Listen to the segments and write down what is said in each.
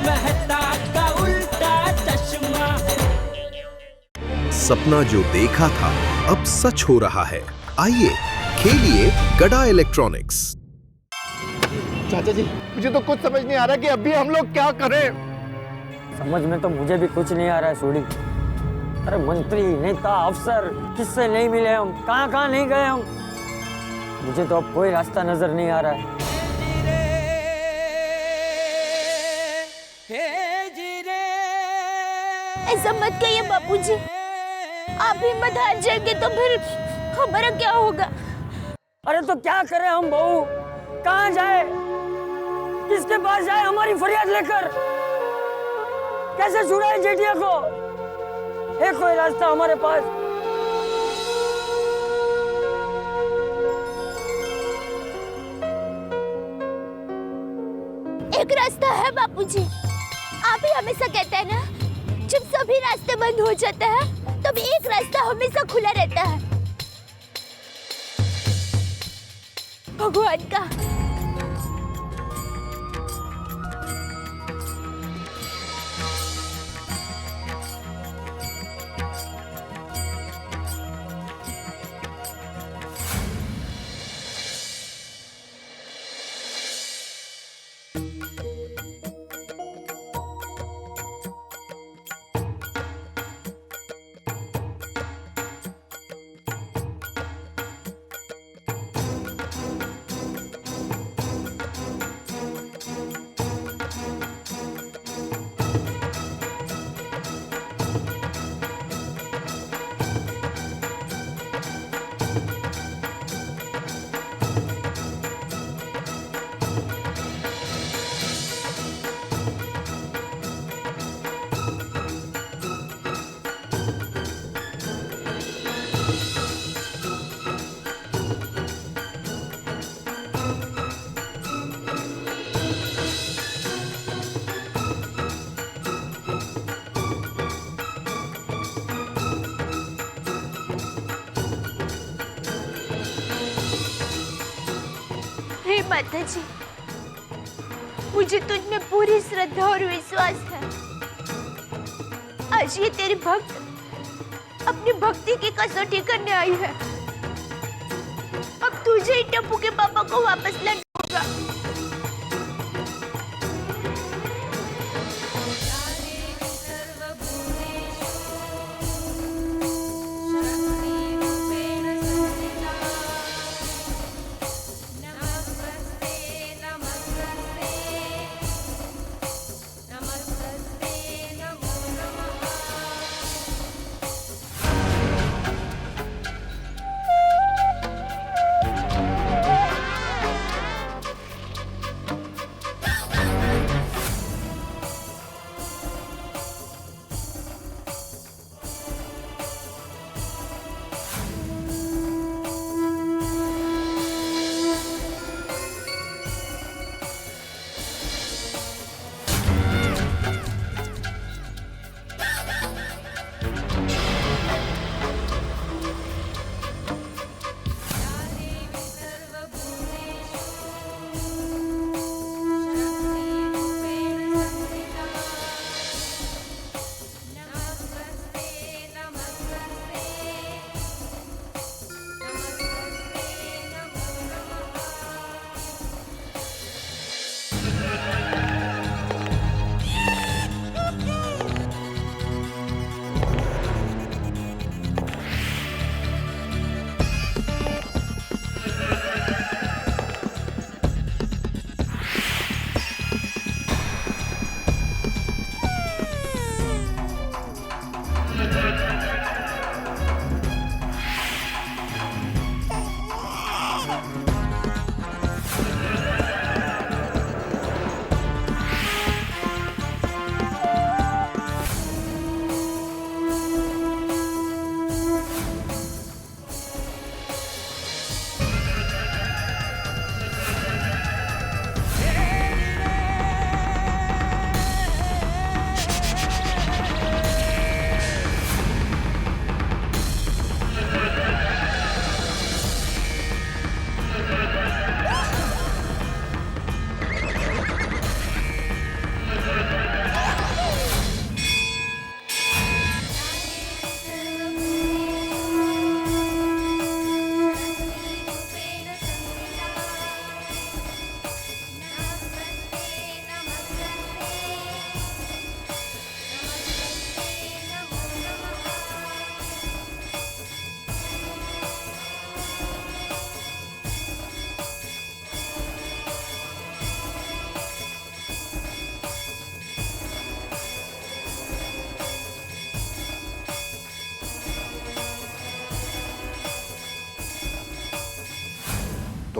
मेहता का उल्टा चश्मा। सपना जो देखा था अब सच हो रहा है। आइए खेलिए गड़ा इलेक्ट्रॉनिक्स। चाचा जी, मुझे तो कुछ समझ नहीं आ रहा कि अभी हम लोग क्या करें। समझ में तो मुझे भी कुछ नहीं आ रहा है सोडी। अरे मंत्री, नेता, अफसर, किससे नहीं मिले हम, कहाँ कहाँ नहीं गए हम। मुझे तो अब कोई रास्ता नजर नहीं आ रहा है। ऐसा मत कहिए बापूजी, आप हिम्मत हार जाएंगे तो फिर हमारा क्या होगा। अरे तो क्या करें हम बहू, कहाँ जाए, किसके पास जाए हमारी फरियाद लेकर, कैसे छुड़ाए जेठिया को। है कोई रास्ता हमारे पास? एक रास्ता है बापूजी, आप ही हमेशा कहते हैं ना, जब सभी रास्ते बंद हो जाते हैं तब एक रास्ता हमेशा खुला रहता है, भगवान का। हे माता जी, मुझे तुझ में पूरी श्रद्धा और विश्वास है। आज ये तेरी भक्त अपनी भक्ति की कसौटी करने आई है। अब तुझे ही टप्पू के पापा को वापस लाना होगा।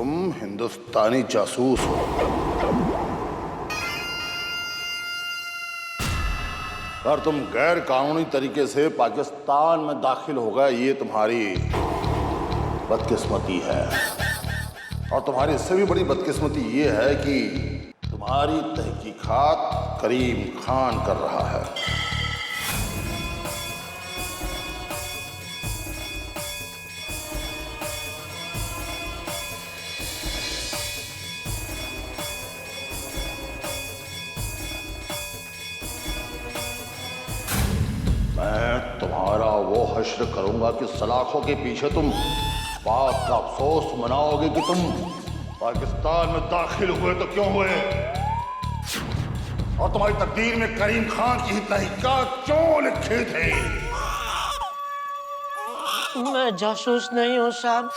तुम हिंदुस्तानी जासूस हो। और तुम गैर कानूनी तरीके से पाकिस्तान में दाखिल हो गए, ये तुम्हारी बदकिस्मती है। और तुम्हारी इससे भी बड़ी बदकिस्मती ये है कि तुम्हारी तहकीकात करीम खान कर रहा है। मैं तुम्हारा वो हश्र करूंगा कि सलाखों के पीछे तुम बात का अफसोस मनाओगे कि तुम पाकिस्तान में दाखिल हुए तो क्यों हुए, और तुम्हारी तकदीर में करीम खान की तहकीकात क्यों लिखी थी। मैं जासूस नहीं हूँ साहब,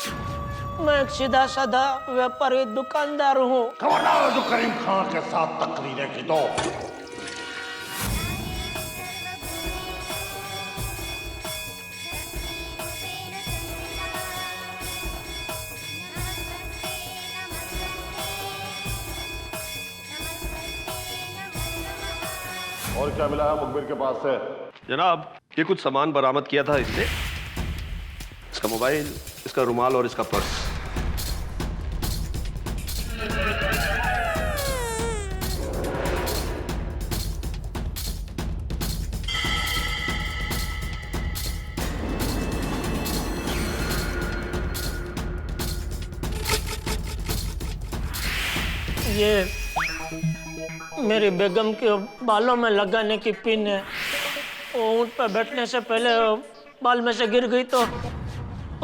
मैं एक सीधा साधा व्यापारी दुकानदार हूँ। खबरदार जो करीम खान के साथ तकरीरें की तो और क्या मिला है मुखबिर के पास से? जनाब, ये कुछ सामान बरामद किया था इसने। इसका मोबाइल, इसका रुमाल और इसका पर्स। ये मेरी बेगम के बालों में लगाने की पिन है। वो ऊँट पर बैठने से पहले बाल में से गिर गई तो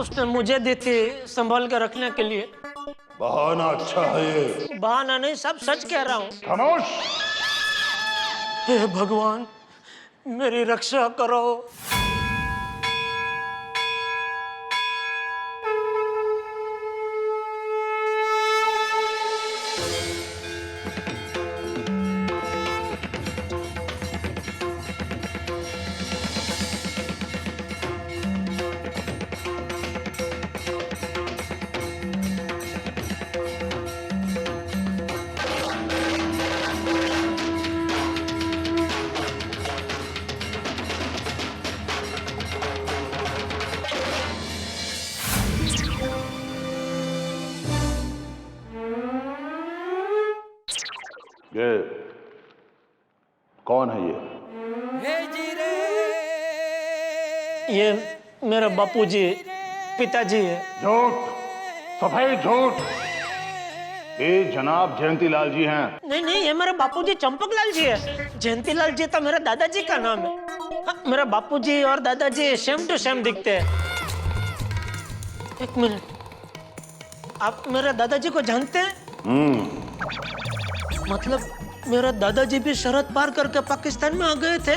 उसने मुझे दी थी संभाल कर रखने के लिए। बहाना अच्छा है ये। बहाना नहीं, सब सच कह रहा हूँ। खामोश। हे भगवान, मेरी रक्षा करो। ये कौन है ये? ये मेरे बापूजी, पिताजी है। झूठ, सफेद झूठ। ये जनाब जयंतीलाल जी हैं। नहीं नहीं, ये मेरे बापूजी चंपकलाल जी है। जयंतीलाल जी तो मेरे दादाजी का नाम है। हाँ, मेरे बापूजी और दादाजी सेम टू सेम दिखते हैं। एक मिनट, आप मेरे दादाजी को जानते हैं? मतलब मेरे दादाजी भी सरहद पार करके पाकिस्तान में आ गए थे।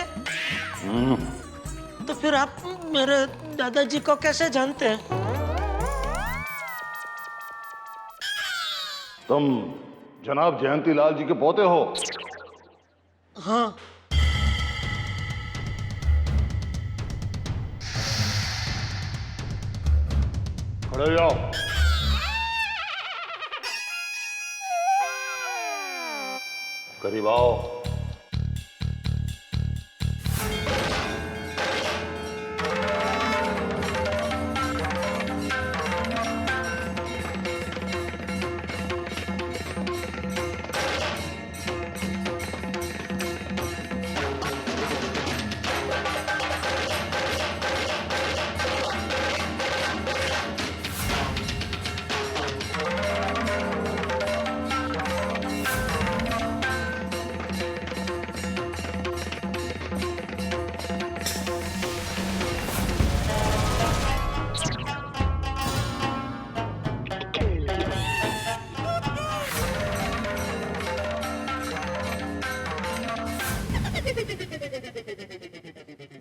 तो फिर आप मेरे दादाजी को कैसे जानते हैं? तुम जनाब जयंतीलाल जी के पोते हो? हाँ। खड़े हो जाओ। करीब आओ।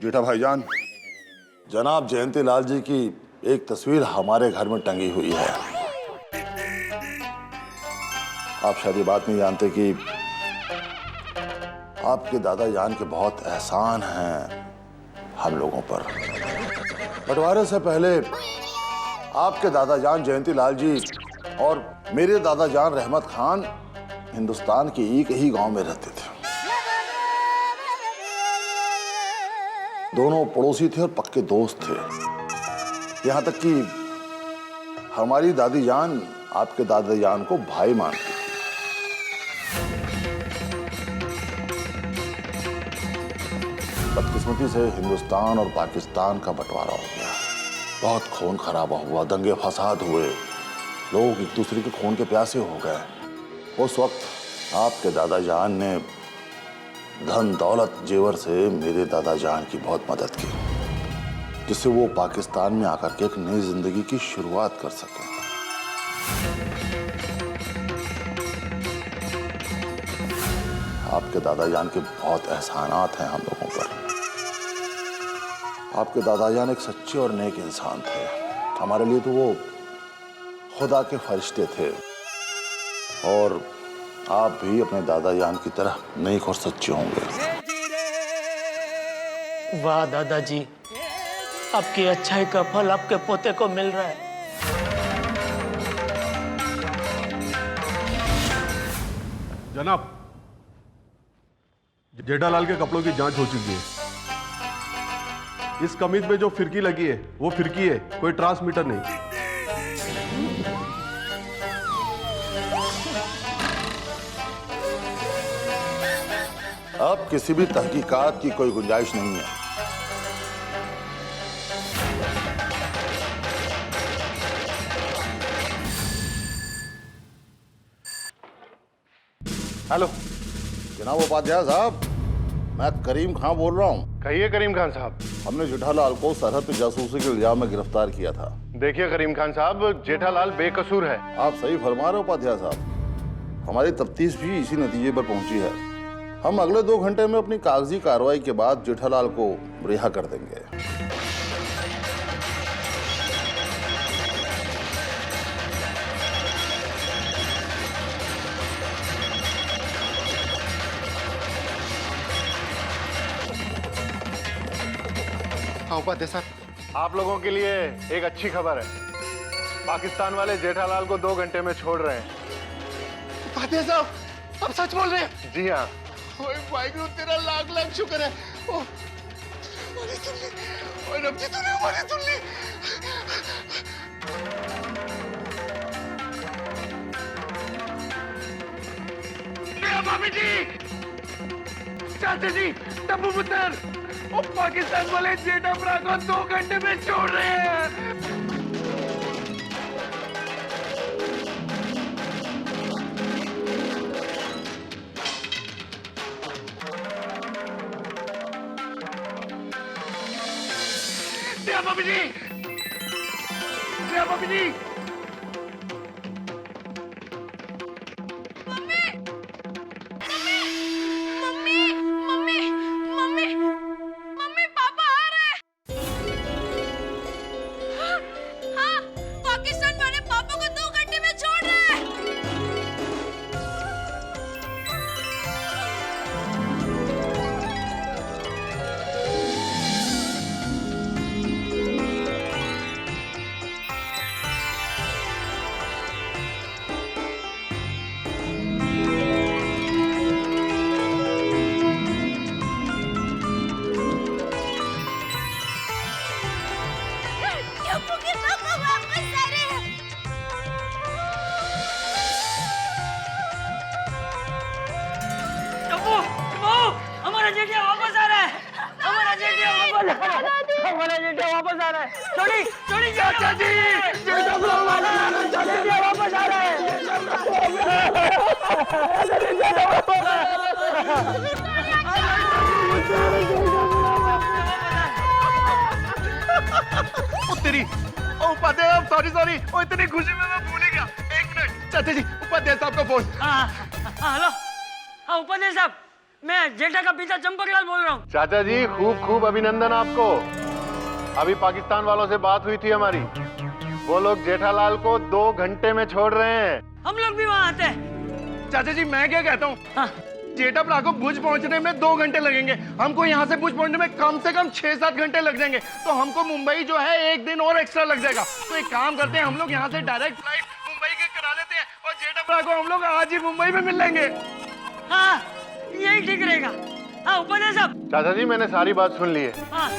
जेठा भाईजान, जनाब जयंतीलाल जी की एक तस्वीर हमारे घर में टंगी हुई है। आप शायद ये बात नहीं जानते कि आपके दादा जान के बहुत एहसान हैं हम लोगों पर। बंटवारे से पहले आपके दादा जान जयंतीलाल जी और मेरे दादा जान रहमत खान हिंदुस्तान के एक ही गांव में रहते थे। दोनों पड़ोसी थे और पक्के दोस्त थे। यहां तक कि हमारी दादी जान आपके दादा जान को भाई मानती थी। बदकिस्मती से हिंदुस्तान और पाकिस्तान का बंटवारा हो गया। बहुत खून खराबा हुआ, दंगे फसाद हुए, लोग एक दूसरे के खून के प्यासे हो गए। उस वक्त आपके दादा जान ने धन दौलत जेवर से मेरे दादा जान की बहुत मदद की, जिससे वो पाकिस्तान में आकर के एक नई जिंदगी की शुरुआत कर सके। आपके दादा जान के बहुत एहसानात हैं हम लोगों पर। आपके दादा जान एक सच्चे और नेक इंसान थे। हमारे लिए तो वो खुदा के फरिश्ते थे। और आप भी अपने दादा जान की तरह नेक और सच्चे होंगे। वाह दादाजी, आपकी अच्छाई का फल आपके पोते को मिल रहा है। जनाब, जेठालाल के कपड़ों की जांच हो चुकी है। इस कमीज में जो फिरकी लगी है वो फिरकी है, कोई ट्रांसमीटर नहीं। अब किसी भी तहकीकात की कोई गुंजाइश नहीं है। हेलो जनाब उपाध्याय साहब, मैं करीम खान बोल रहा हूँ। कहिए करीम खान साहब। हमने जेठालाल को सरहद पे जासूसी के इल्जाम में गिरफ्तार किया था। देखिए करीम खान साहब, जेठालाल बेकसूर है। आप सही फरमा रहे हो उपाध्याय साहब। हमारी तफ्तीश भी इसी नतीजे पर पहुंची है। हम अगले 2 घंटे में अपनी कागजी कार्रवाई के बाद जेठालाल को रिहा कर देंगे। हाँ उपाध्याय साहब, आप लोगों के लिए एक अच्छी खबर है। पाकिस्तान वाले जेठालाल को 2 घंटे में छोड़ रहे हैं। उपाध्याय साहब, आप सच बोल रहे हैं? जी हाँ। ओए वाहिगुरु, तेरा लाख लाख शुक्र है। ओ हमारी सुन ली, ओए रब जी तूने हमारी सुन ली। मामी जी, चाचा जी, टप्पू पुत्र, वो पाकिस्तान वाले जेठालाल को 2 घंटे में छोड़ रहे हैं। मामी जी, मामी जी, हमारा जेठिया वापस आ रहा है। हमारा जेठिया वापस आ रहा है। हमारा जेठिया वापस आ रहा है। छोड़ी छोड़ी चाचा जी, जेठिया वापस आ रहा है। तेरी उपाध्याय, सॉरी, ओ इतनी खुशी में मैं भूल ही गया। 1 मिनट चाचा जी, उपाध्याय साहब का फोन। हेलो, हाँ उपाध्याय साहब, मैं जेठा का पिता चंपकलाल बोल रहा हूँ। चाचा जी, खूब अभिनंदन आपको। अभी पाकिस्तान वालों से बात हुई थी हमारी। वो लोग जेठालाल को 2 घंटे में छोड़ रहे हैं। हम लोग भी वहाँ आते हैं। चाचा जी, मैं क्या कहता हूँ, हाँ। जेठालाल को भुज पहुंचने में 2 घंटे लगेंगे। हमको यहाँ से भुज पहुंचने में कम से कम 6-7 घंटे लग जाएंगे। तो हमको मुंबई जो है 1 दिन और एक्स्ट्रा लग जाएगा। तो एक काम करते हैं, हम लोग यहाँ से डायरेक्ट फ्लाइट मुंबई के करा जेठालाल को हम लोग आज ही मुंबई में मिल लेंगे। हाँ यही ठीक रहेगा। हाँ उपाध्याय साहब। चाचा जी मैंने सारी बात सुन ली है। हाँ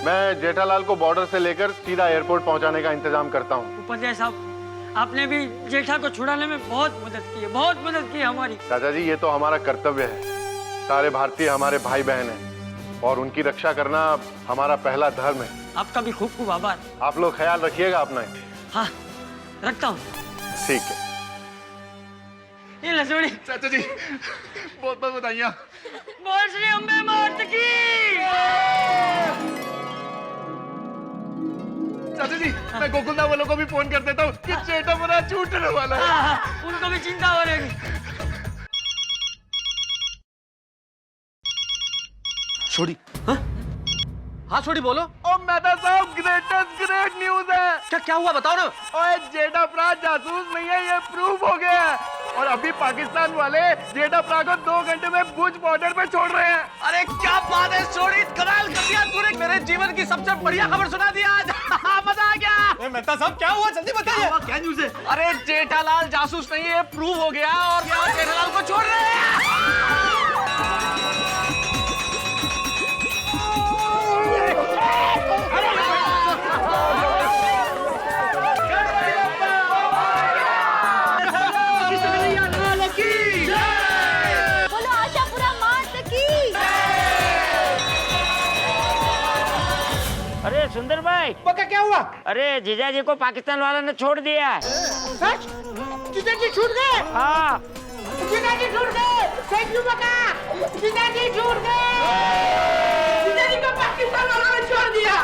मैं जेठालाल को बॉर्डर से लेकर सीधा एयरपोर्ट पहुंचाने का इंतजाम करता हूँ। उपाध्याय साहब आपने भी जेठा को छुड़ाने में बहुत मदद की है, बहुत मदद की है हमारी। चाचा जी ये तो हमारा कर्तव्य है। सारे भारतीय हमारे भाई बहन हैं और उनकी रक्षा करना हमारा पहला धर्म है। आपका भी खूब खूब आभार। आप लोग ख्याल रखिएगा अपना। हाँ रखता हूँ। ठीक है। ये लसोड़ी। चाचा जी बहुत बहुत बधाइयाँ। बोल श्री अम्बे मात की। चाचा जी मैं गोकुलदा वालों को भी फोन कर देता हूँ कि जेठा मेरा छूटने वाला है। हाँ, उनको भी चिंता हो रही। छोड़ी। हाँ छोड़ी बोलो। ओ मेहता साहब ग्रेट न्यूज है। क्या हुआ बताओ ना। ओए जेठा प्रा जासूस नहीं है, ये प्रूफ हो गया है। और अभी पाकिस्तान वाले जेठा प्रा को 2 घंटे में भुज बॉर्डर पे छोड़ रहे हैं। अरे क्या बात है छोड़ी, कमाल कर दिया तूने। मेरे जीवन की सबसे बढ़िया खबर सुना दी आज। मजा आ गया। मेहता साहब क्या हुआ, जल्दी बताइए। क्या न्यूज है? अरे जेठालाल जासूस नहीं है, प्रूव हो गया और जेठालाल को छोड़ रहे हैं। बोलो आशापुरा मात की। अरे सुंदर भाई क्या हुआ? अरे जीजाजी को पाकिस्तान वालों ने छोड़ दिया है। सच? जीजाजी छूट गए? हाँ जीजाजी छूट गए। थैंक यू बका। जीजाजी छूट गए। जीजाजी को पाकिस्तान वालों ने छोड़ दिया।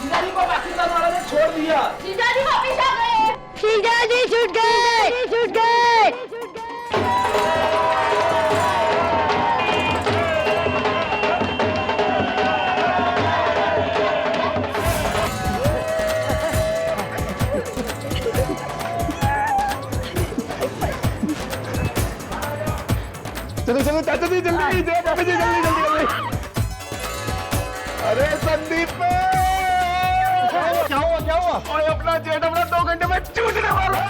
जीजाजी को पाकिस्तान वालों ने छोड़ दिया। जीजाजी वापिस आ गए। जीजाजी छूट गए, छूट गए। चलो चलो चाचा जी जल्दी, जय बाबा जी जल्दी जल्दी जल्दी। अरे संदीप क्या हुआ? ओए अपना जेठ अपना 2 घंटे में छूटने वाला है।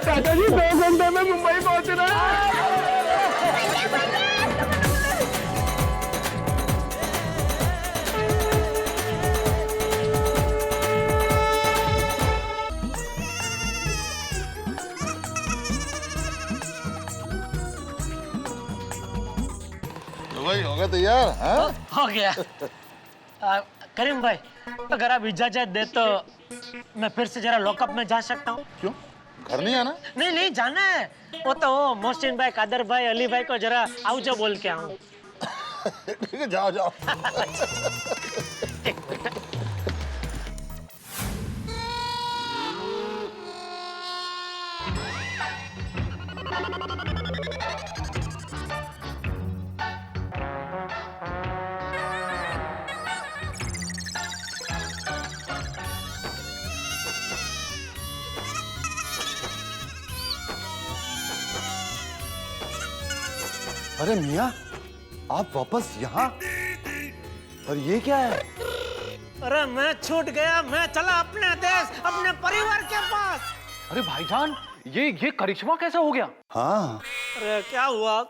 चाचा जी 2 घंटे में मुंबई पहुंच रहे हैं। भाई हो गया तैयार? हाँ? हो गया। करीम भाई अगर आप इजाजत दे तो मैं फिर से जरा लॉकअप में जा सकता हूँ? क्यों, घर नहीं आना? नहीं जाना है। वो तो मोहसिन भाई, कादर भाई, अली भाई को जरा आओ बोल के आऊँ। ठीक है जाओ जाओ। अरे मियाँ आप वापस यहाँ? और ये क्या है? अरे मैं छूट गया, मैं चला अपने देश, अपने परिवार के पास। अरे भाईजान ये करिश्मा कैसे हो गया? हाँ अरे क्या हुआ?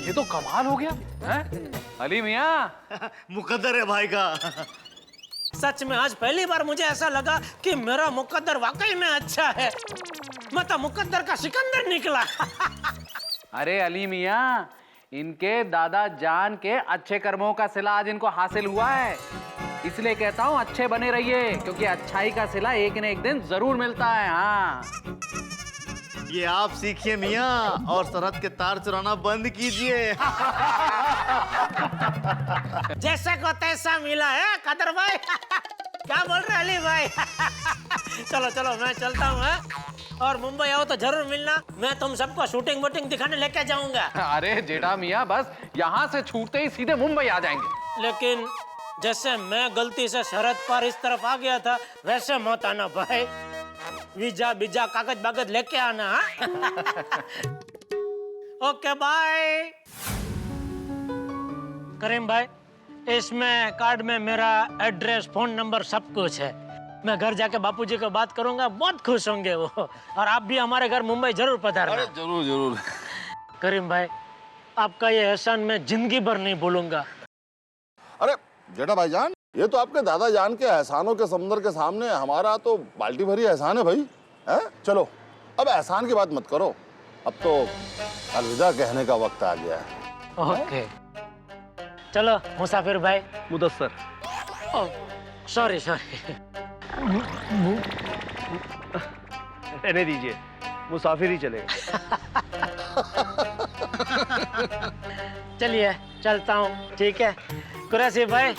ये तो कमाल हो गया हैं? अली मियाँ मुकद्दर है भाई का। सच में आज पहली बार मुझे ऐसा लगा कि मेरा मुकद्दर वाकई में अच्छा है। मैं तो मुकद्दर का सिकंदर निकला। अरे अली मियाँ इनके दादा जान के अच्छे कर्मों का सिला आज इनको हासिल हुआ है, इसलिए कहता हूँ अच्छे बने रहिए, क्योंकि अच्छाई का सिला एक न एक दिन जरूर मिलता है। हाँ ये आप सीखिए मियाँ और सरहद के तार चुराना बंद कीजिए। जैसे को तैसा मिला है कादर भाई। क्या बोल रहे अली भाई? चलो चलो मैं चलता हूँ और मुंबई आओ तो जरूर मिलना, मैं तुम सबको शूटिंग वूटिंग दिखाने लेके जाऊंगा। अरे जेठा मियाँ बस यहाँ से छूटते ही सीधे मुंबई आ जाएंगे। लेकिन जैसे मैं गलती से सरहद पार इस तरफ आ गया था वैसे मत आना भाई। वीजा बीजा कागज बागज लेके आना। Okay bye. करीम भाई, इसमें कार्ड में मेरा एड्रेस, फोन नंबर सब कुछ है। मैं घर जाके बापूजी को बात करूंगा, बहुत खुश होंगे वो। और आप भी हमारे घर मुंबई जरूर पधारना। अरे जरूर जरूर। करीम भाई, आपका ये एहसान मैं जिंदगी भर नहीं भूलूंगा। अरे जेठा भाईजान, ये तो आपके दादा जान के एहसानों के समुद्र के सामने हमारा तो बाल्टी भरी एहसान है भाई। है? चलो अब एहसान की बात मत करो, अब तो अलविदा कहने का वक्त आ गया है। ओके चलो मुसाफिर भाई। मुदस्सर। Sorry sorry. रहने दीजिए, मुसाफिर ही चलेगा। चलिए चलता हूँ, ठीक है कुरैशी भाई।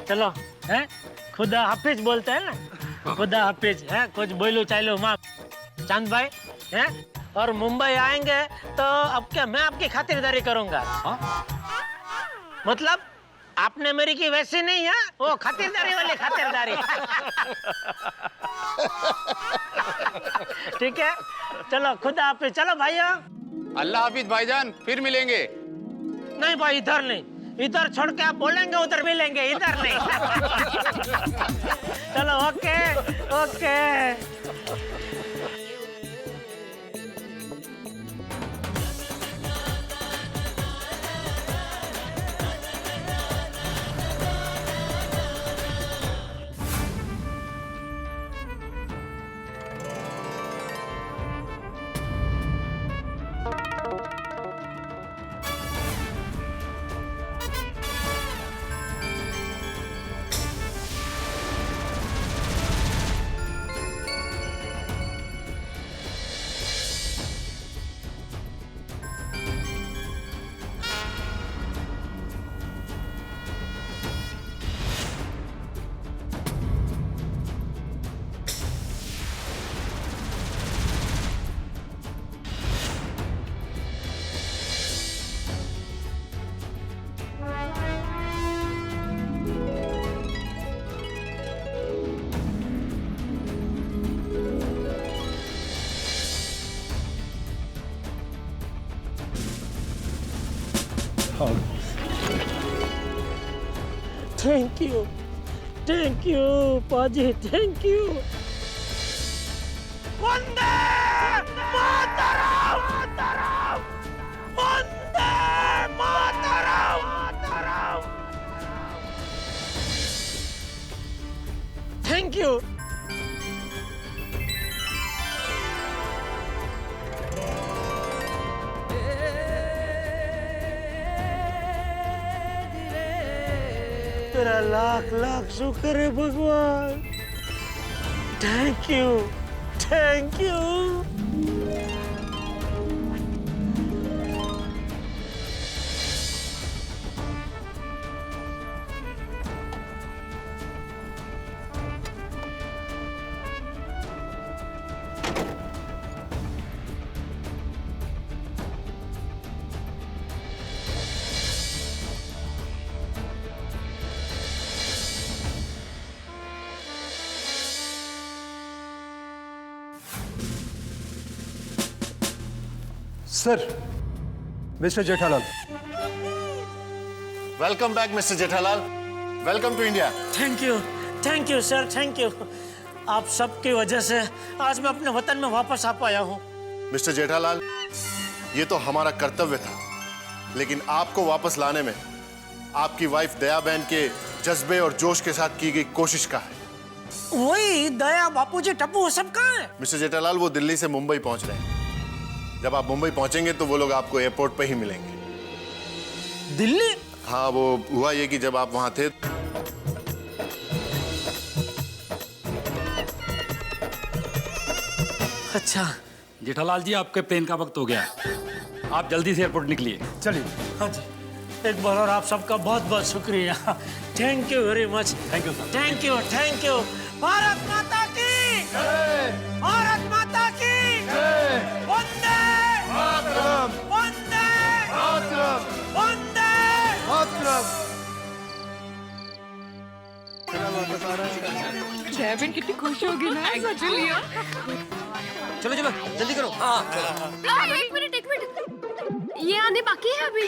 चलो हैं, खुदा हाफिज बोलते हैं ना, खुदा हाफिज है। कुछ बोलूं चालू माफ चांद भाई हैं। और मुंबई आएंगे तो अब क्या मैं आपकी खातिरदारी करूंगा। मतलब आपने मेरी की वैसी नहीं है, वो खातिरदारी वाली खातिरदारी। ठीक है चलो खुदा हाफिज। चलो भाइयों। अल्लाह हाफिज भाईजान, फिर मिलेंगे। नहीं भाई इधर नहीं, इधर छोड़ के आप बोलेंगे उधर मिलेंगे, इधर नहीं। चलो okay okay. Thank you paaji, thank you. वंदे मातरम, वंदे मातरम। Thank you. तेरा लाख लाख शुक्र है भगवान। Thank you thank you. Sir, mister Jethalal. Welcome back mister Jethalal, welcome to India. Thank you sir, thank you. आप सबकी वजह से आज मैं अपने वतन में वापस आ पाया हूँ। मिस्टर जेठालाल, ये तो हमारा कर्तव्य था, लेकिन आपको वापस लाने में आपकी वाइफ दया बहन के जज्बे और जोश के साथ की गई कोशिश का है। वही दया, बापूजी, टप्पू, सब कहाँ है? मिस्टर जेठालाल, वो दिल्ली से मुंबई पहुंच रहे हैं। जब आप मुंबई पहुंचेंगे तो वो लोग आपको एयरपोर्ट पे ही मिलेंगे। दिल्ली? हाँ, वो हुआ ये कि जब आप वहां थे अच्छा। जेठालाल जी, आपके प्लेन का वक्त हो गया, आप जल्दी से एयरपोर्ट निकलिए। चलिए। हाँ जी, एक बार और आप सबका बहुत बहुत शुक्रिया। Thank you very much. Thank you sir. Thank you thank you. Bharat माता की जय, भारत माता की जय। वंदे मातरम, वंदे मातरम, वंदे मातरम। खुश होगी ना सच लियो। चलो चलो जल्दी करो। हाँ एक मिनट ये आने बाकी है अभी।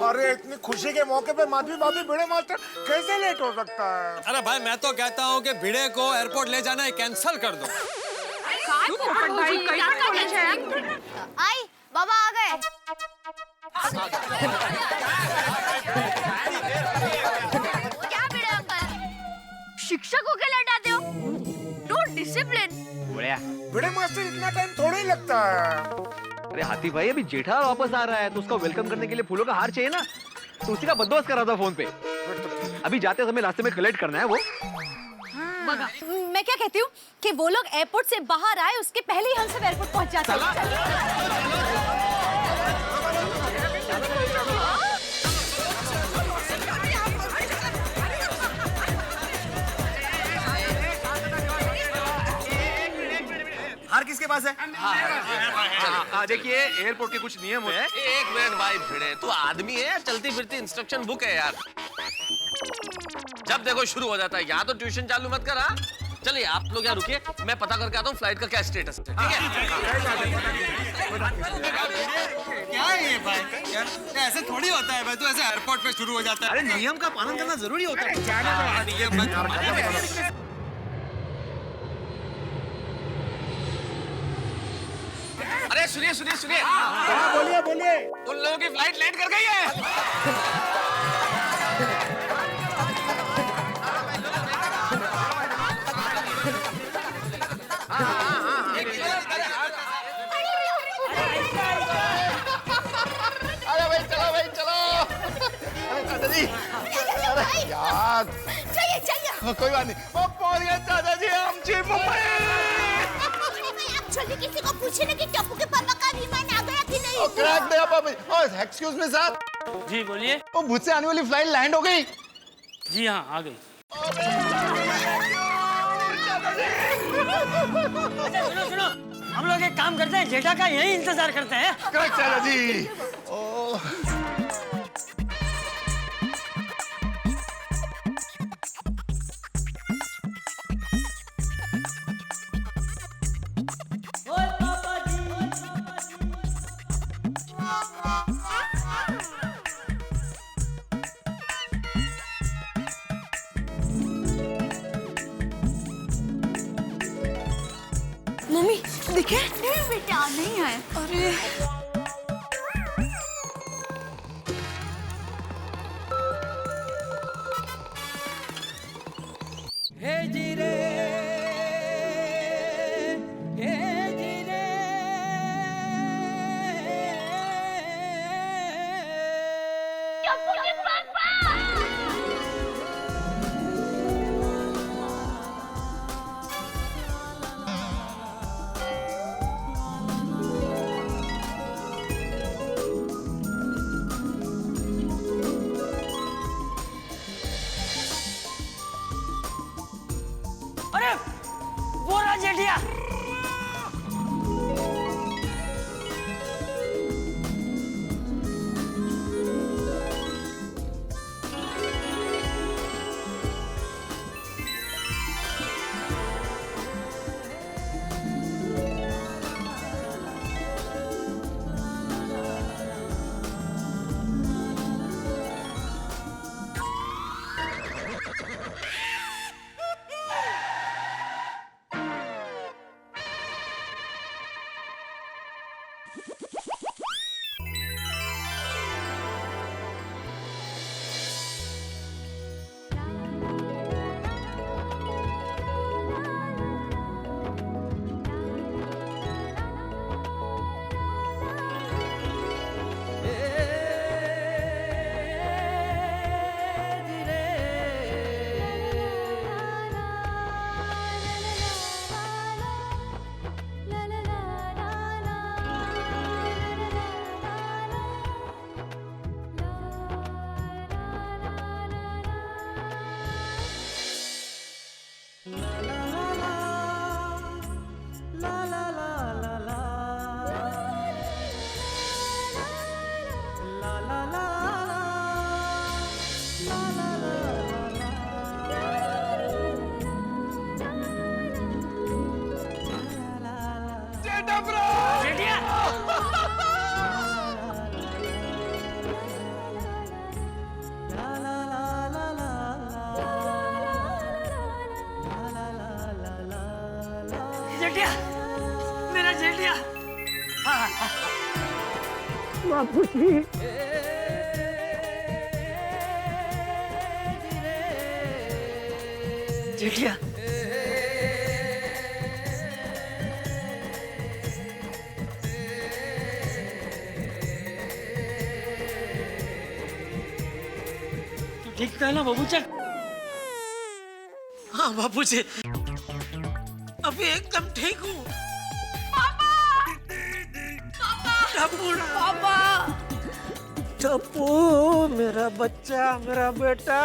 अरे इतनी खुशी के मौके पे माधवी भाभी भिड़े मास्टर कैसे लेट हो सकता है? अरे भाई मैं तो कहता हूँ कि भिड़े को एयरपोर्ट ले जाना है कैंसिल कर दो। आई बाबा आ गए। क्या भिड़े अंकल, शिक्षकों के लटाते हो? Don't discipline. बढ़िया। भिड़े मास्टर इतना टाइम थोड़ा ही लगता है। अरे हाथी भाई अभी जेठा वापस आ रहा है तो उसका वेलकम करने के लिए फूलों का हार चाहिए ना, तो उसी का बंदोबस्त कर रहा था फोन पे। अभी जाते समय रास्ते में कलेक्ट करना है वो। मैं क्या कहती हूँ कि वो लोग एयरपोर्ट से बाहर आए उसके पहले ही हम सब एयरपोर्ट पहुँच जाते हैं। हार किसके पास है? देखिए एयरपोर्ट के कुछ नियम होते हैं। एक मिनट भाई भिड़े, तू आदमी है या चलती फिरती इंस्ट्रक्शन बुक है यार? जब देखो शुरू हो जाता है। यहाँ तो ट्यूशन चालू मत कर। हाँ चलिए आप लोग यहाँ रुकिए, मैं पता करके आता हूँ फ्लाइट का क्या स्टेटस है। ठीक है? क्या है ये भाई? यार ऐसे थोड़ी होता है भाई, तू ऐसे एयरपोर्ट पे शुरू हो जाता है। अरे नियम का पालन करना जरूरी होता है। अरे सुनिए सुनिए सुनिए। बोलिए बोलिए। उन लोगों की फ्लाइट लैंड कर गई है। अरे भाई चलो। अरे दादाजी, अरे यार चाहिए कोई बात नहीं। वो पहुंच गए दादाजी, हम जी मुंबई। आप जल्दी किसी को पूछे ना कि टप्पू के पापा का विमान आ गया कि नहीं। क्रैक दे पापा। Oh excuse me sir. जी बोलिए। वो भुज से आने वाली फ्लाइट लैंड हो गई। जी हाँ आ गई। अच्छा सुनो, हम लोग एक काम करते हैं, जेठा का यही इंतजार करते हैं। करेक्ट दादाजी। ओह मम्मी दिखे? नहीं बेटा नहीं आए। अरे हे जी रे, हे जी रे। टप्पू के पापा। अरे वो रहा जेठिया। जेठिया, मेरा जेठिया। बापूजी। जेठिया। ठीक था ना बाबूचा? हाँ बापूजी, अभी एकदम ठीक हूँ। पापा। टप्पू, मेरा बच्चा, मेरा बेटा।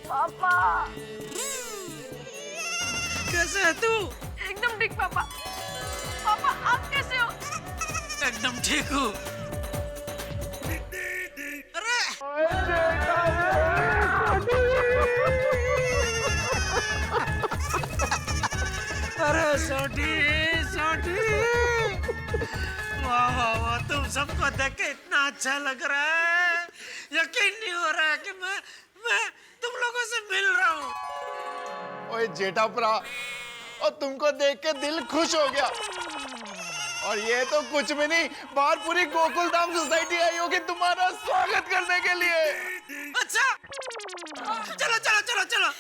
पापा। कैसे है तू? एकदम ठीक पापा। पापा आप कैसे हो? एकदम ठीक हूँ। अरे सोटी, सोटी, वाह वाह वाह, तुम सबको देख के इतना अच्छा लग रहा है। यकीन नहीं हो रहा है कि मैं तुम लोगों से मिल रहा हूँ। ओए जेठाप्रा, और तुमको देख के दिल खुश हो गया। और ये तो कुछ भी नहीं, बाहर पूरी गोकुल धाम सोसाइटी आई होगी तुम्हारा स्वागत करने के लिए। अच्छा, चलो चलो चलो चलो।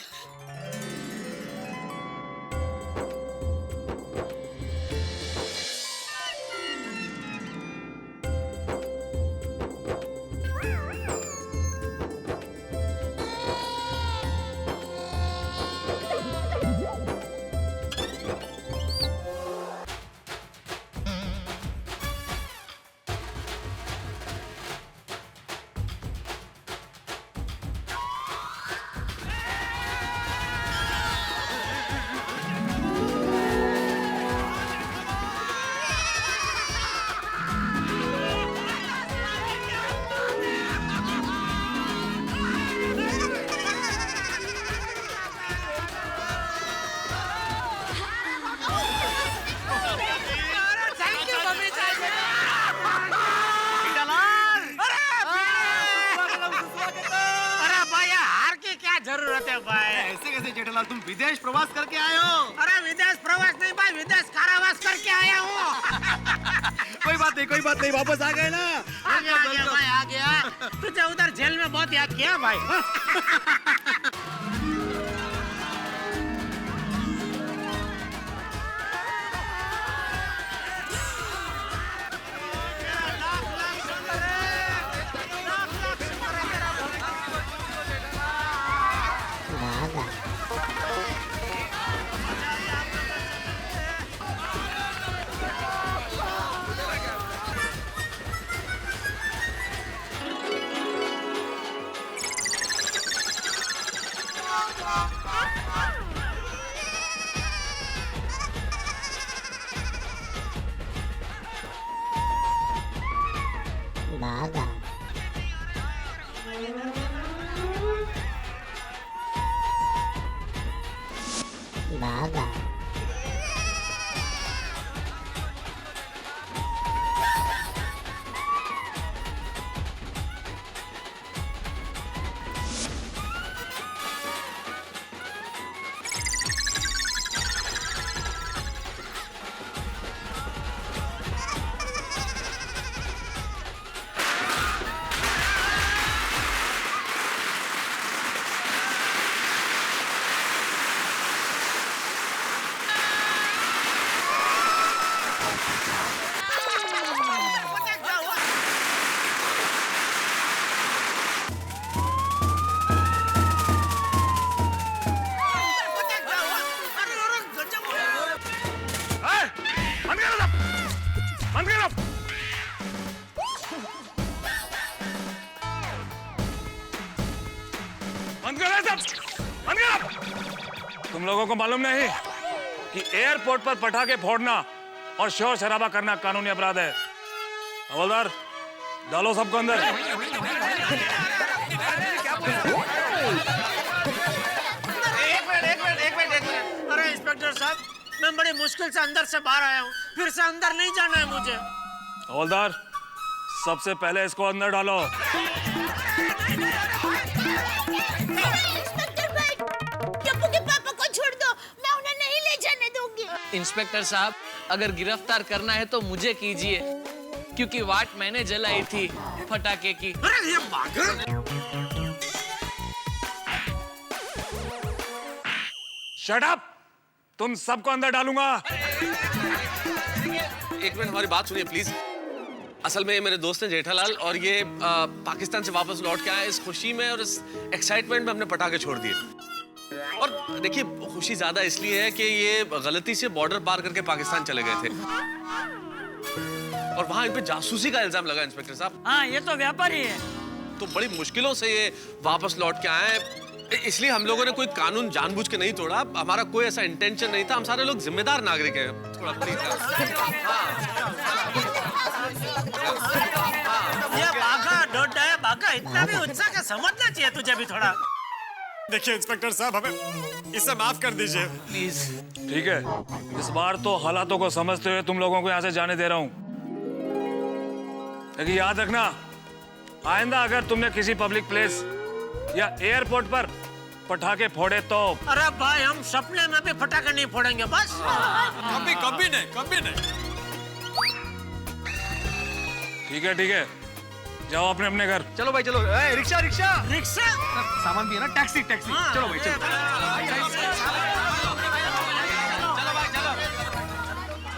ऐसे कैसे जेठालाल, तुम विदेश प्रवास करके आए हो? अरे विदेश प्रवास नहीं भाई, विदेश कारावास करके आया हूँ। कोई बात नहीं, वापस आ गए ना? आ गया भाई, आ गया। तुझे उधर जेल में बहुत याद किया भाई। तुम लोगों को मालूम नहीं कि एयरपोर्ट पर पटाखे फोड़ना और शोर शराबा करना कानूनी अपराध है। हवलदार, डालो सबको अंदर। एक मिनट। अरे इंस्पेक्टर साहब, मैं बड़ी मुश्किल से अंदर से बाहर आया हूँ, फिर से अंदर नहीं जाना है मुझे। हवलदार, सबसे पहले इसको अंदर डालो। इंस्पेक्टर भाई, टप्पू के पापा को छोड़ दो, मैं उन्हें नहीं ले जाने दूंगी। इंस्पेक्टर साहब, अगर गिरफ्तार करना है तो मुझे कीजिए, क्योंकि वाट मैंने जलाई थी पटाखे की। अरे ये पागल! Shut up! तुम सबको अंदर डालूंगा। एक मिनट हमारी बात सुनिए प्लीज। असल में ये मेरे दोस्त हैं जेठालाल, और ये पाकिस्तान से वापस लौट के आए। इस खुशी में और इस एक्साइटमेंट में हमने पटाखे छोड़ दिए। और देखिए, खुशी ज्यादा इसलिए है कि ये गलती से बॉर्डर पार करके पाकिस्तान चले गए थे और वहां इन पे जासूसी का इल्जाम लगा इंस्पेक्टर साहब। हाँ, ये तो व्यापारी है। तो बड़ी मुश्किलों से ये वापस लौट के आए। इसलिए हम लोगों ने कोई कानून जानबूझ के नहीं तोड़ा। हमारा कोई ऐसा इंटेंशन नहीं था। हम सारे लोग जिम्मेदार नागरिक हैं। थोड़ा प्लीज। ये बाघा डोडा है, बाघा इतना भी उत्साह का समझना चाहिए तुझे भी थोड़ा। देखिए इंस्पेक्टर साहब, हमें इसे माफ कर दीजिए प्लीज। ठीक है, इस बार तो हालातों को समझते हुए तुम लोगों को यहाँ से जाने दे रहा हूँ। लेकिन याद रखना, आइंदा अगर तुमने किसी पब्लिक प्लेस या एयरपोर्ट पर पटाखे फोड़े तो। अरे भाई, हम सपने में भी पटाखे नहीं फोड़ेंगे बस। कभी कभी नहीं, कभी नहीं। ठीक है, जाओ अपने अपने घर। चलो भाई चलो। रिक्शा रिक्शा रिक्शा सामान भी है ना। Taxi taxi. चलो भाई चलो।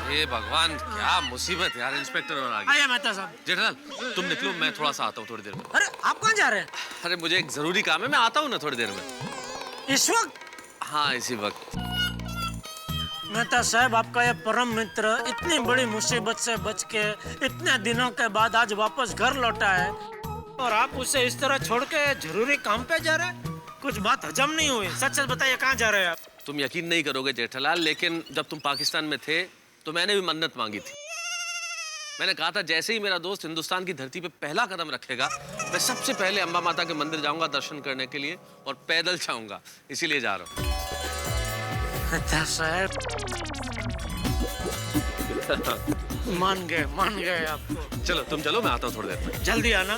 ये भगवान, क्या मुसीबत है यार। इंस्पेक्टर और आ गया। आइए मेहता साहब। जेठालाल, तुम निकलो, मैं थोड़ा सा आता हूँ थोड़ी देर में। अरे आप कहाँ जा रहे हैं? अरे मुझे एक जरूरी काम है, मैं आता हूँ ना थोड़ी देर में। इस वक्त? हाँ, इसी वक्त। मेहता साहब, आपका ये परम मित्र इतनी बड़ी मुसीबत से बच के इतने दिनों के बाद आज वापस घर लौटा है, और आप उसे इस तरह छोड़ के जरूरी काम पे जा रहे हैं? कुछ बात हजम नहीं हुई। सच सच बताइए, कहाँ जा रहे हैं आप? तुम यकीन नहीं करोगे जेठालाल, लेकिन जब तुम पाकिस्तान में थे तो मैंने भी मन्नत मांगी थी। मैंने कहा था जैसे ही मेरा दोस्त हिंदुस्तान की धरती पे पहला कदम रखेगा, मैं सबसे पहले अंबा माता के मंदिर जाऊंगा दर्शन करने के लिए, और पैदल जाऊंगा। इसीलिए जा रहा हूँ। साहब मान गए आपको। चलो तुम चलो, मैं आता हूँ थोड़ी देर में। जल्दी आना।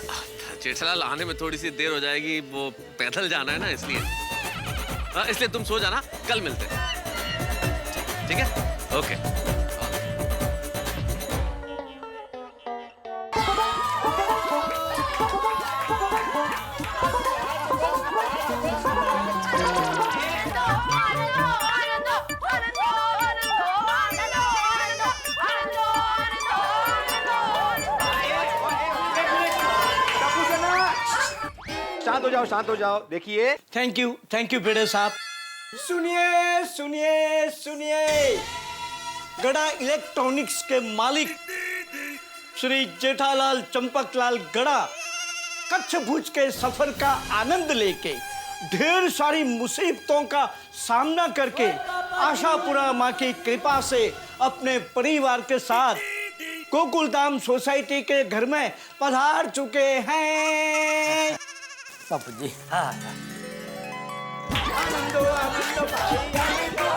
जेठालाल, आने में थोड़ी सी देर हो जाएगी, वो पैदल जाना है ना, इसलिए। इसलिए तुम सो जाना, कल मिलते हैं। ठीक है? ओके। शांत हो जाओ। देखिए। थैंक यू पेड़े साहब। सुनिए। गड़ा इलेक्ट्रॉनिक्स के मालिक श्री जेठालाल चंपकलाल गड़ा कच्छ भुज के सफर का आनंद लेके ढेर सारी मुसीबतों का सामना करके आशापुरा माँ की कृपा से अपने परिवार के साथ गोकुलधाम सोसाइटी के घर में पधार चुके हैं। बापू जी। हाँ। आनंदो आनंदो भाई, आनंदो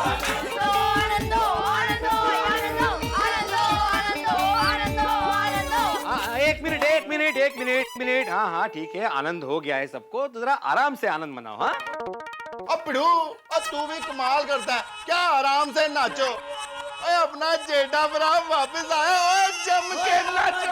आनंदो आनंदो आनंदो आनंदो आनंदो आनंदो। एक मिनट। हाँ ठीक है, आनंद हो गया है सबको, तो जरा आराम से आनंद मनाओ। हाँ अब पिड़ू, अब तू भी कमाल करता है। क्या आराम से नाचो। अपना जेठा भरा वापस आया और जम के नाचो।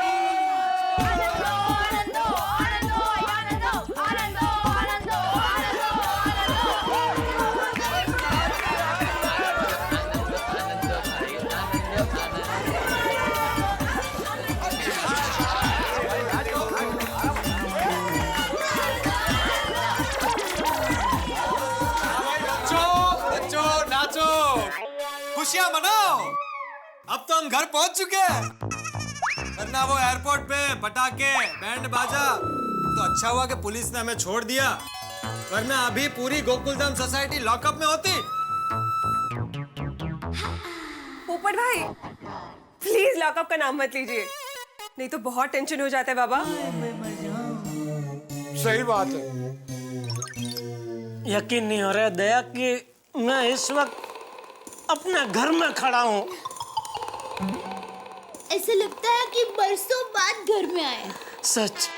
खुशियां मनाओ। अब तो हम घर पहुंच चुके हैं, वरना वो एयरपोर्ट पे पटाखे बैंड बाजा। तो अच्छा हुआ कि पुलिस ने हमें छोड़ दिया, वरना अभी पूरी गोकुलधाम सोसाइटी लॉकअप में होती। पोपट भाई, प्लीज लॉकअप का नाम मत लीजिए, नहीं तो बहुत टेंशन हो जाता है बाबा। सही बात है। यकीन नहीं हो रहा है दया कि मैं इस वक्त अपने घर में खड़ा हूँ। ऐसा लगता है कि बरसों बाद घर में आए। सच।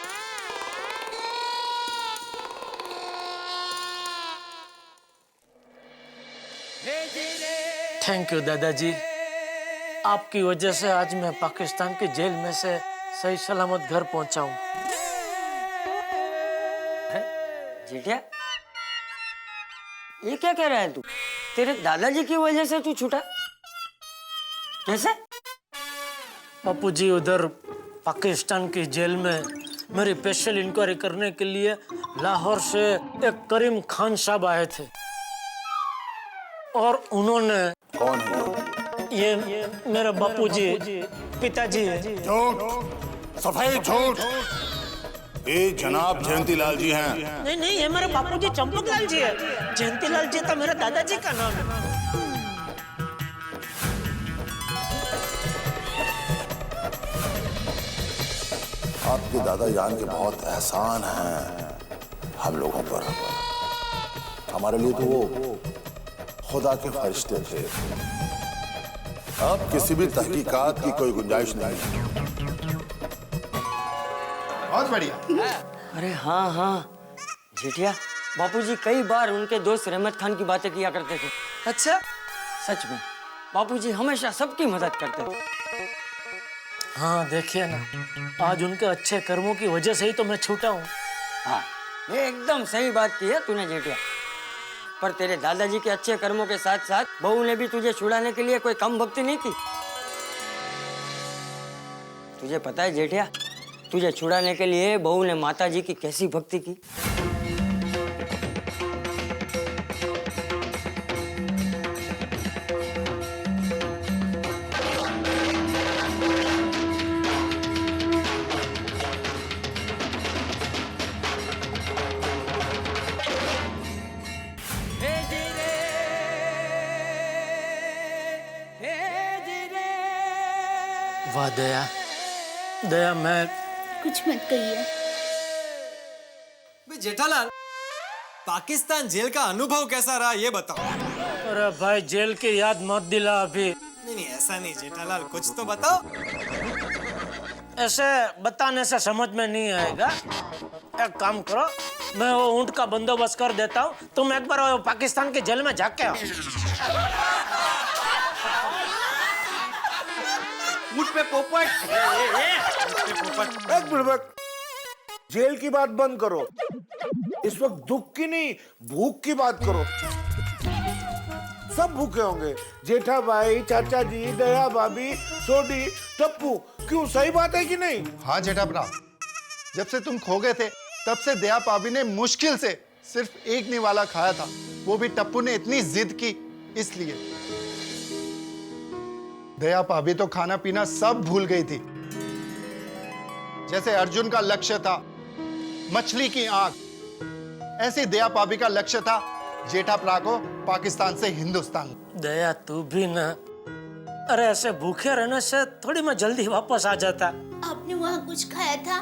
थैंक यू दादाजी। आपकी वजह से आज मैं पाकिस्तान की जेल में से सही सलामत घर पहुंचा हूँ। जेठिया, ये क्या कह रहा है तू? तेरे दादाजी की वजह से तू छूटा? कैसे? बापूजी उधर पाकिस्तान की जेल में मेरी स्पेशल इंक्वायरी करने के लिए लाहौर से एक करीम खान साहब आए थे और उन्होंने कौन है ये मेरे बापूजी पिताजी है। झूठ, सफाई झूठ। ये जनाब जयंतीलाल जी हैं। नहीं नहीं, ये मेरे बापूजी चंपकलाल जी है। जयंतीलाल जी तो मेरे दादाजी का नाम है। आपके दादा जान के बहुत एहसान हैं हम लोगों पर। हमारे लिए तो वो खुदा के फरिश्ते थे। अब किसी भी तहकीकात की कोई गुंजाइश नहीं है। बहुत बढ़िया। अरे हाँ हाँ जेठिया, बापूजी कई बार उनके दोस्त रहमत खान की बातें किया करते थे। अच्छा? सच में बापूजी हमेशा सबकी मदद करते थे। हाँ देखिए ना, आज उनके अच्छे कर्मों की वजह से ही तो मैं छूटा हूँ। हाँ, ये एकदम सही बात की है तूने जेठिया। पर तेरे दादाजी के अच्छे कर्मों के साथ साथ बहू ने भी तुझे छुड़ाने के लिए कोई कम भक्ति नहीं की। तुझे पता है जेठिया, तुझे छुड़ाने के लिए बहू ने माताजी की कैसी भक्ति की? वाह दया, दया मैं कुछ मत कहिए। जेठालाल, पाकिस्तान जेल का अनुभव कैसा रहा ये बताओ। अरे भाई, जेल की याद मत दिला अभी। नहीं ऐसा नहीं जेठालाल, कुछ तो बताओ। ऐसे बताने से समझ में नहीं आएगा। एक काम करो, मैं वो ऊंट का बंदोबस्त कर देता हूँ, तुम एक बार वो पाकिस्तान के जेल में जाके आओ। ऊँट पे पोपट। एक बुड़बक, जेल की बात बंद करो। इस वक्त दुख की नहीं, भूख की बात करो। सब भूखे होंगे, जेठा भाई, चाचा जी, दया भाभी, सोडी, टप्पू। क्यों, सही बात है कि नहीं? हाँ जेठा भरा, जब से तुम खो गए थे तब से दया भाभी ने मुश्किल से सिर्फ एक निवाला खाया था, वो भी टप्पू ने इतनी जिद की इसलिए। दया भाभी तो खाना पीना सब भूल गई थी। जैसे अर्जुन का लक्ष्य था मछली की आंख, ऐसे दया भाभी का लक्ष्य था जेठा भरा को पाकिस्तान से हिंदुस्तान। दया तू भी ना, अरे ऐसे भूखे रहने से थोड़ी मैं जल्दी वापस आ जाता। आपने वहाँ कुछ खाया था?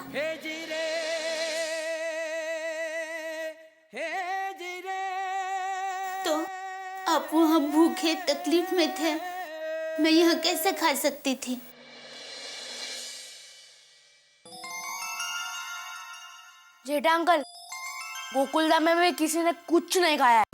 तो आप वहाँ भूखे तकलीफ में थे, मैं यहाँ कैसे खा सकती थी? जेठा अंकल, गोकुलधाम में भी किसी ने कुछ नहीं खाया है।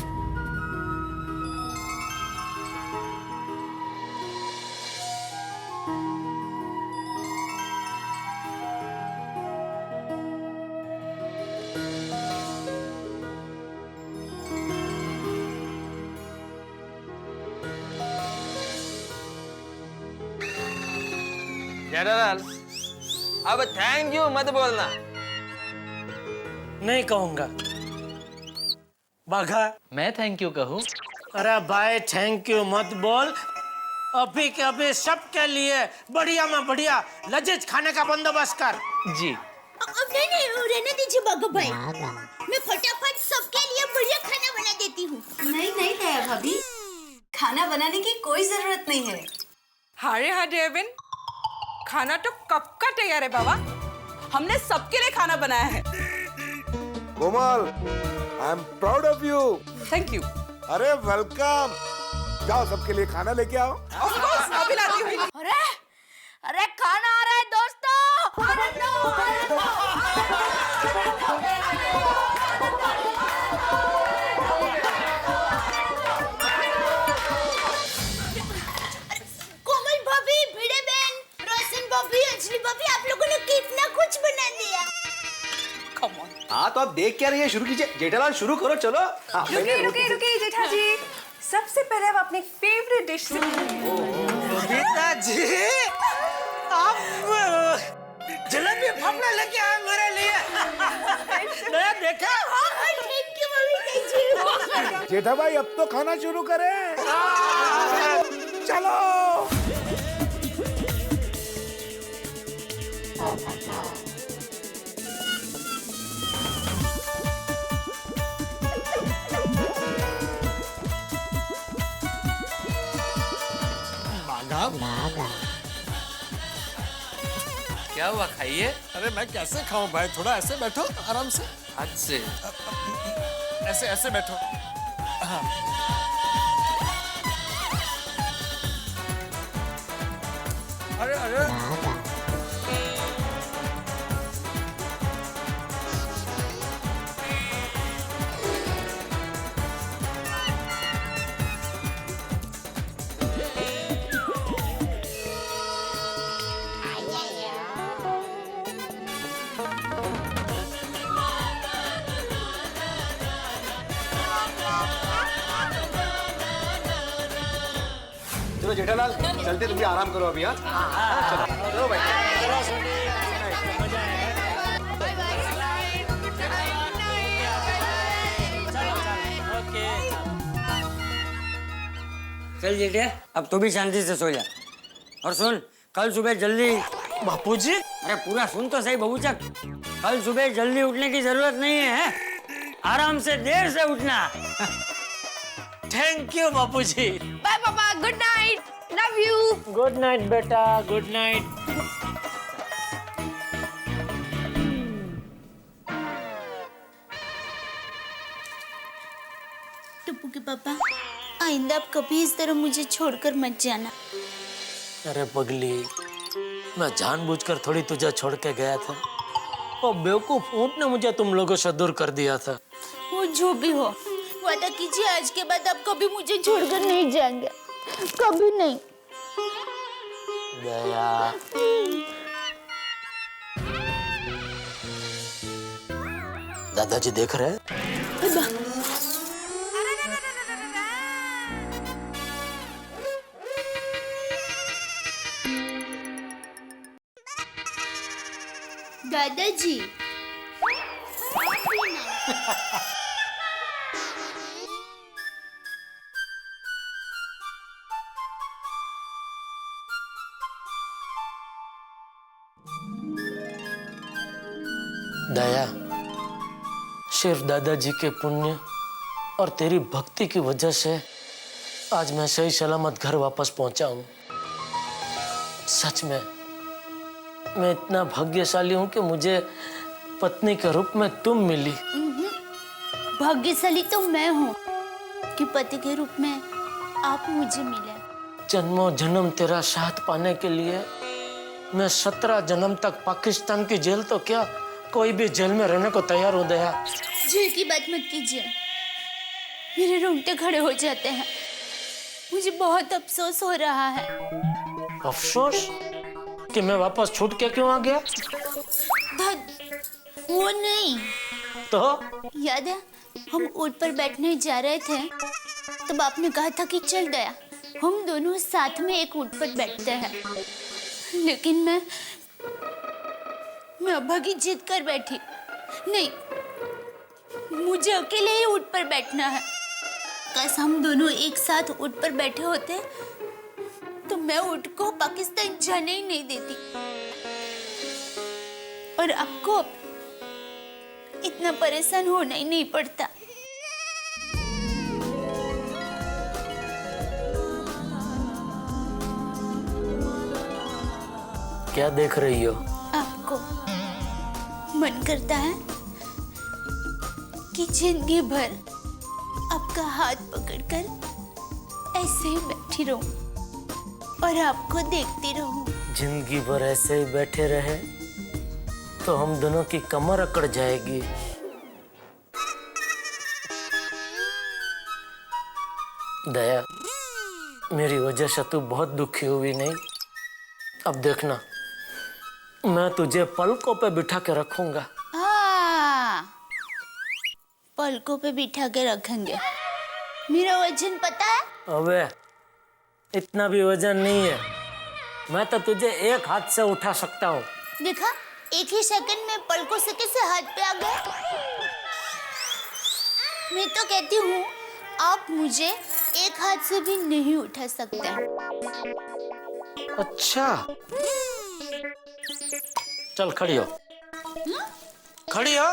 जेठालाल, अब थैंक यू मत बोलना। नहीं कहूंगा। बाघा, मैं थैंक यू कहूँ? अरे भाई थैंक यू मत बोल। अभी के अभी सबके लिए बढ़िया में बढ़िया लजीज खाने का बंदोबस्त कर। जी। नहीं नहीं, रहने दीजिए बाघा भाई, मैं फटाफट सबके लिए बढ़िया खाना बना देती हूँ। नहीं नहीं दया भाभी, खाना बनाने की कोई जरूरत नहीं है। हारे हाँ डेविन, खाना तो कब का तैयार है बाबा। हमने सबके लिए खाना बनाया है। Komal, I am proud of you. Thank you. अरे वेलकम। जाओ सबके लिए खाना लेके आओ। ऑफ कोर्स, अभी लाती हूँ। अरे अरे खाना आ रहा है दोस्तों। आनंद लो, आनंद लो। कोमल भाभी, भाभी आप लोगों ने कितना कुछ बना दिया। हाँ तो आप देख क्या रही है, शुरू कीजिए। जेठालाल शुरू करो, चलो। रुकिए जेठा जी, सबसे पहले आप अपनी फेवरेट डिश से बबीता जी, आप जलेबी फाफड़ा लेके आए मेरे लिए। नया देखा? थैंक यू मम्मी जी। जेठा भाई अब तो खाना शुरू करें। चलो। क्या हुआ, खाइए। अरे मैं कैसे खाऊं भाई, थोड़ा ऐसे बैठो आराम से। हद से ऐसे ऐसे बैठो। हाँ। अरे अरे चलो जेठालाल चलते, तुम भी आराम करो अभी। हाँ चलो चलो भाई। चल जेठिया, अब तू भी शांति से सो जा। और सुन, कल सुबह जल्दी। बापूजी, अरे पूरा सुन तो सही बहुचक। कल सुबह जल्दी उठने की जरूरत नहीं है, आराम से देर से उठना। Thank you Bapuji. बाय पापा, good night, love you. Good night बेटा, गुड नाइट। टप्पू के पापा, आइंदा आप कभी इस तरह मुझे छोड़कर मत जाना। अरे पगली, मैं जानबूझकर थोड़ी तुझे छोड़ के गया था। और बेवकूफ ऊंट ने मुझे तुम लोगों से दूर कर दिया था। वो जो भी हो, वादा कीजिए आज के बाद आप कभी मुझे छोड़कर नहीं जाएंगे, कभी नहीं। दया, दादाजी देख रहे हैं? दादाजी। दया, सिर्फ दादाजी के पुण्य और तेरी भक्ति की वजह से आज मैं सही सलामत घर वापस पहुंचा हूं। सच में मैं इतना भाग्यशाली हूं कि मुझे पत्नी के रूप में तुम मिली। भाग्यशाली तो मैं हूँ कि पति के रूप में आप मुझे मिले। जन्मों जन्म तेरा साथ पाने के लिए मैं 17 जन्म तक पाकिस्तान की जेल तो क्या, कोई भी जेल में रहने को तैयार हो दया। जेल की बात मत कीजिए, मेरे रोंगटे खड़े हो जाते हैं। मुझे बहुत अफसोस हो रहा है। अफसोस कि मैं वापस छूट के क्यों आ गया? वो नहीं तो याद है, हम ऊँट पर बैठने जा रहे थे, तब आपने कहा था कि चल दया, हम दोनों साथ में एक ऊँट पर बैठते हैं। लेकिन मैं अब्बा की जिद कर बैठी, नहीं, मुझे अकेले ही ऊँट पर बैठना है। काश हम दोनों एक साथ ऊँट पर बैठे होते तो मैं ऊँट को पाकिस्तान जाने ही नहीं देती, और आपको इतना परेशान होना ही नहीं पड़ता। क्या देख रही हो? आपको मन करता है कि जिंदगी भर आपका हाथ पकड़कर ऐसे ही बैठी रहूं और आपको देखती रहूं। जिंदगी भर ऐसे ही बैठे रहे तो हम दोनों की कमर अकड़ जाएगी। दया, मेरी वजह से तू बहुत दुखी हुई नहीं? अब देखना, मैं तुझे पलकों पे बिठा के रखूंगा। हाँ, पलकों पे बिठा के रखेंगे। मेरा वजन पता है? अबे इतना भी वजन नहीं है, मैं तो तुझे एक हाथ से उठा सकता हूँ। देखा, एक ही सेकंड में पलकों से कैसे हाथ पे आ गए। मैं तो कहती हूँ आप मुझे एक हाथ से भी नहीं उठा सकते। अच्छा, चल खड़ी हो। खड़ी हो।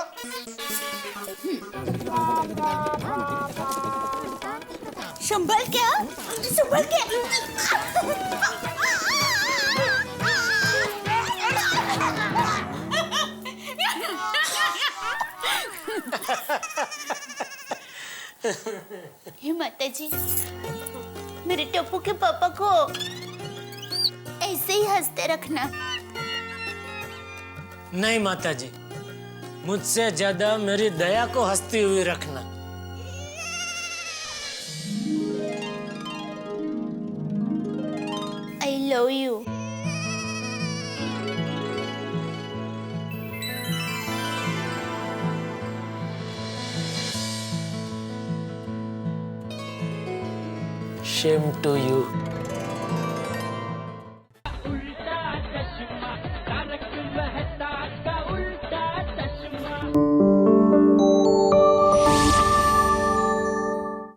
संभल के, संभल के। हे माता जी, मेरे टप्पू के पापा को ऐसे ही हंसते रखना। नहीं माताजी, मुझसे ज्यादा मेरी दया को हंसती हुई रखना। I love you. Shame to you.